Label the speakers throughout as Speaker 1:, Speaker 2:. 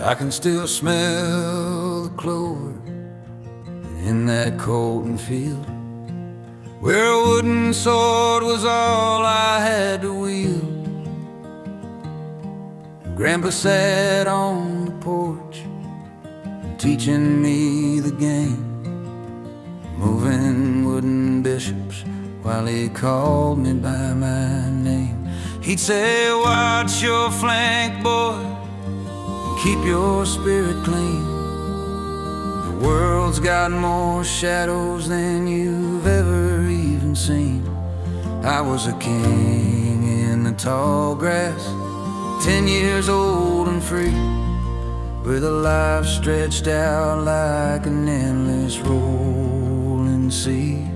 Speaker 1: I can still smell the clover in that Colton field, where a wooden sword was all I had to wield. Grandpa sat on the porch, teaching me the game, moving wooden bishops while he called me by my name. He'd say, watch your flank, boy, and keep your spirit clean. The world's got more shadows than you've ever even seen. I was a king in the tall grass, 10 years old and free, with a life stretched out like an endless rolling sea.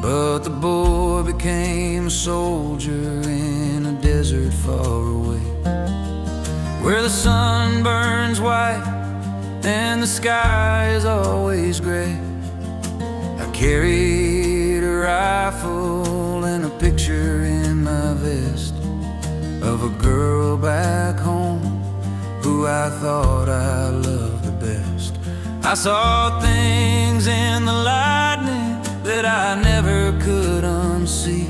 Speaker 1: But the boy became a soldier in a desert far away, where the sun burns white and the sky is always gray. I carried a rifle and a picture in my vest of a girl back home who I thought I loved the best. I saw things in the lightning that I never could unsee,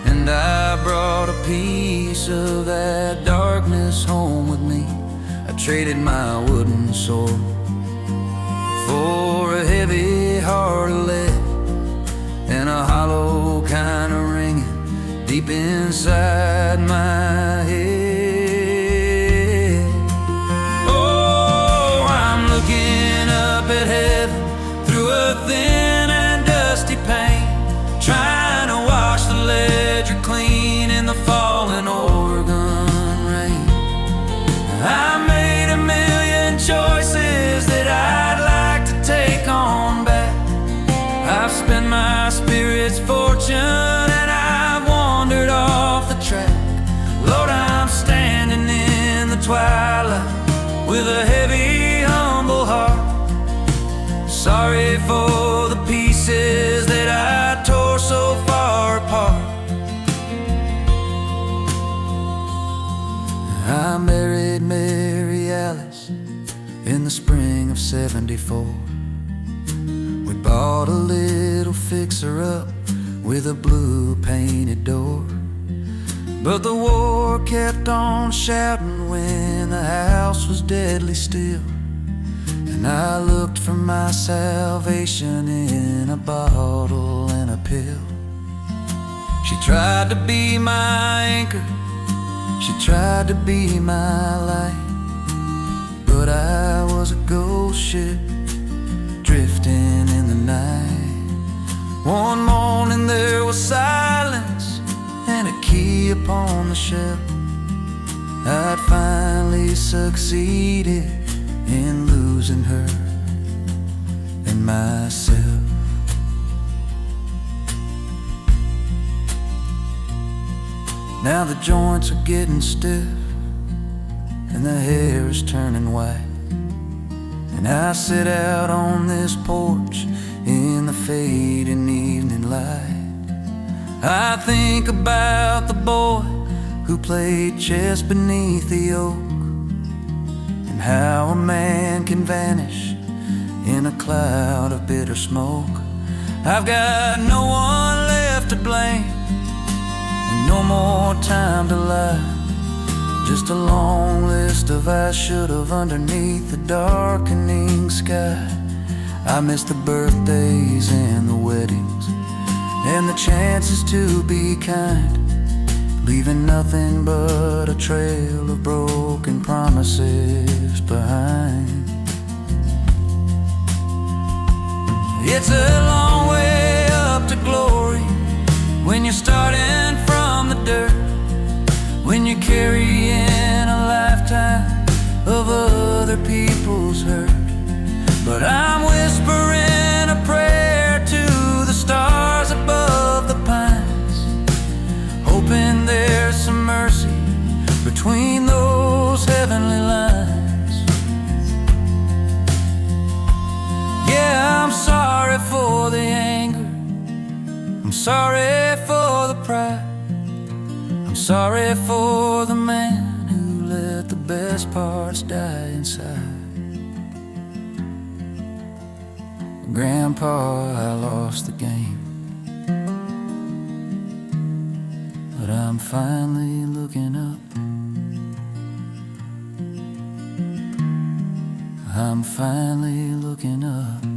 Speaker 1: and I brought a piece of that darkness home with me. I traded my wooden sword for a heavy heart of lead and a hollow kind of ringing deep inside my head. Oh, I'm looking up at heaven through a thin and dusty pane, trying to wash the ledger clean in the falling Oregon rain. I made a million choices that I'd like to take on back. I've spent my spirit's fortune and I've wandered off the track. Lord, I'm standing in the twilight with a heavy, humble heart, sorry for the pieces that I tore so far apart. I married Mary Alice in the spring of '74. We bought a little fixer-up with a blue painted door, but the war kept on shouting when the house was deadly still, and I looked for my salvation in a bottle and a pill. She tried to be my anchor, she tried to be my light, but I was a ghost ship drifting in the night. One morning there was silence and a key upon the shelf. I'd finally succeeded in losing her and myself. Now the joints are getting stiff and the hair is turning white, and I sit out on this porch in the fading evening light. I think about the boy who played chess beneath the oak, and how a man can vanish in a cloud of bitter smoke. I've got no one left to blame, and no more time to lie. Just a long list of I should've underneath the darkening sky. I miss the birthdays and the weddings and the chances to be kind, leaving nothing but a trail of broken promises behind. It's a long way up to glory when you're starting from the dirt, when you're carrying a lifetime of other people's hurt. But I'm whispering a prayer to the stars above the pines, hoping there's some mercy between those heavenly lines. Yeah, I'm sorry for the anger, I'm sorry for the pride, I'm sorry for the man who let the best parts die inside. Grandpa, I lost the game, but I'm finally looking up. I'm finally looking up.